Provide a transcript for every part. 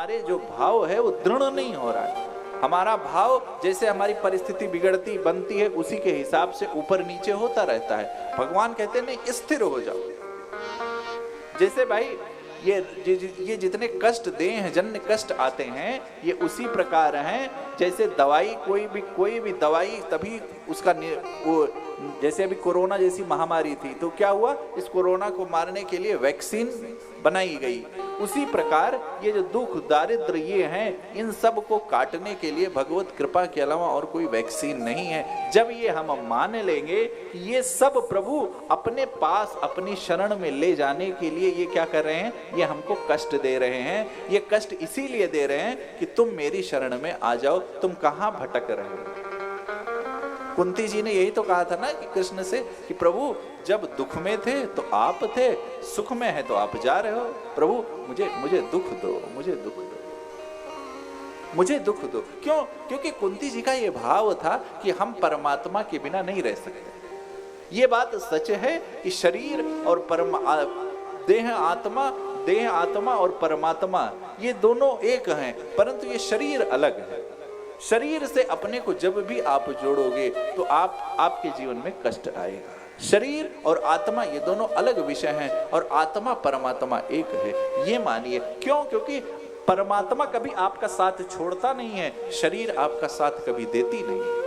हमारे जो भाव है वो दृढ़ नहीं हो रहा है। हमारा भाव जैसे हमारी परिस्थिति बिगड़ती बनती है उसी के हिसाब से ऊपर नीचे होता रहता है। भगवान कहते हैं नहीं, स्थिर हो जाओ। जैसे भाई ये जितने कष्ट दे हैं, जन्य कष्ट आते हैं, ये उसी प्रकार हैं जैसे दवाई, कोई भी दवाई तभी उसका वो, जैसे अभी कोरोना जैसी महामारी थी तो क्या हुआ, इस कोरोना को मारने के लिए वैक्सीन बनाई गई। उसी प्रकार ये जो दुख दारिद्र ये हैं, इन सब को काटने के लिए भगवत कृपा के अलावा और कोई वैक्सीन नहीं है। जब ये हम मान लेंगे कि ये सब प्रभु अपने पास अपनी शरण में ले जाने के लिए ये क्या कर रहे हैं, ये हमको कष्ट दे रहे हैं। ये कष्ट इसीलिए दे रहे हैं कि तुम मेरी शरण में आ जाओ, तुम कहां भटक रहे हो। कुंती जी ने यही तो कहा था ना कि कृष्ण से कि प्रभु जब दुख में थे तो आप थे, सुख में है तो आप जा रहे हो। प्रभु मुझे दुख दो, मुझे दुख दो, मुझे दुख दो। क्यों? क्योंकि कुंती जी का ये भाव था कि हम परमात्मा के बिना नहीं रह सकते। ये बात सच है कि शरीर और देह आत्मा और परमात्मा ये दोनों एक हैं, परंतु ये शरीर अलग है। शरीर से अपने को जब भी आप जोड़ोगे तो आपके जीवन में कष्ट आएगा। शरीर और आत्मा ये दोनों अलग विषय हैं और आत्मा परमात्मा एक है, ये मानिए। क्यों? क्योंकि परमात्मा कभी आपका साथ छोड़ता नहीं है, शरीर आपका साथ कभी देती नहीं है।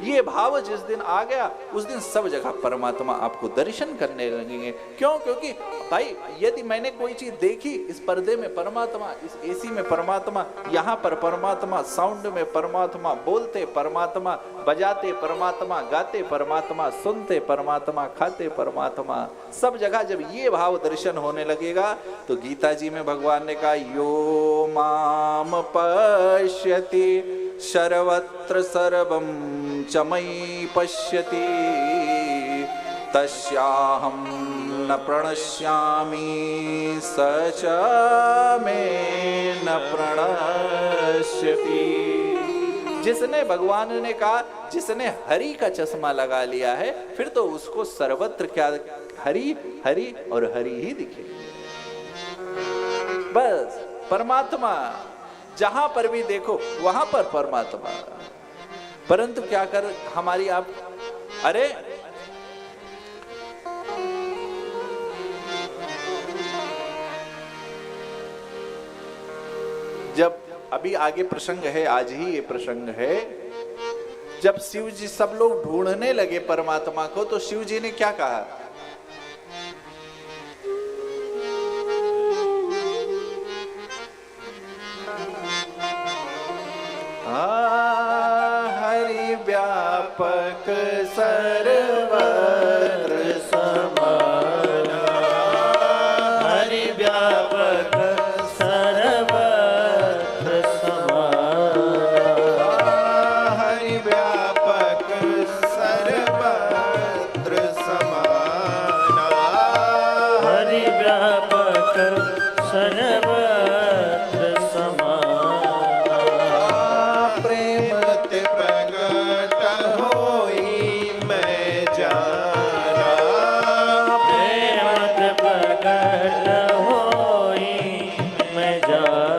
ये भाव जिस दिन आ गया उस दिन सब जगह परमात्मा आपको दर्शन करने लगेंगे। क्यों? क्योंकि भाई यदि मैंने कोई चीज देखी, इस पर्दे में परमात्मा, इस एसी में परमात्मा, यहाँ पर परमात्मा, साउंड में परमात्मा, बोलते परमात्मा, बजाते परमात्मा, गाते परमात्मा, सुनते परमात्मा, खाते परमात्मा, सब जगह जब ये भाव दर्शन होने लगेगा तो गीता जी में भगवान ने कहा यो माम पश्यति सर्वत्र सर्वं च मयि पश्यति तस्याहं न प्रणश्यामि स च मे न प्रणश्यति। जिसने, भगवान ने कहा, जिसने हरि का चश्मा लगा लिया है फिर तो उसको सर्वत्र क्या हरि हरि और हरि ही दिखेगी। बस परमात्मा जहां पर भी देखो वहां पर परमात्मा। परंतु क्या कर हमारी आप, अरे जब अभी आगे प्रसंग है, आज ही ये प्रसंग है, जब शिव जी सब लोग ढूंढने लगे परमात्मा को तो शिव जी ने क्या कहा, हरि व्यापक सर्वत्र समाना, हरि व्यापक सर्वत्र समाना, हरि व्यापक सर्वत्र समाना, हरि व्यापक सर्वत्र समाना। प्रेम प्रकट होई मैं जाना,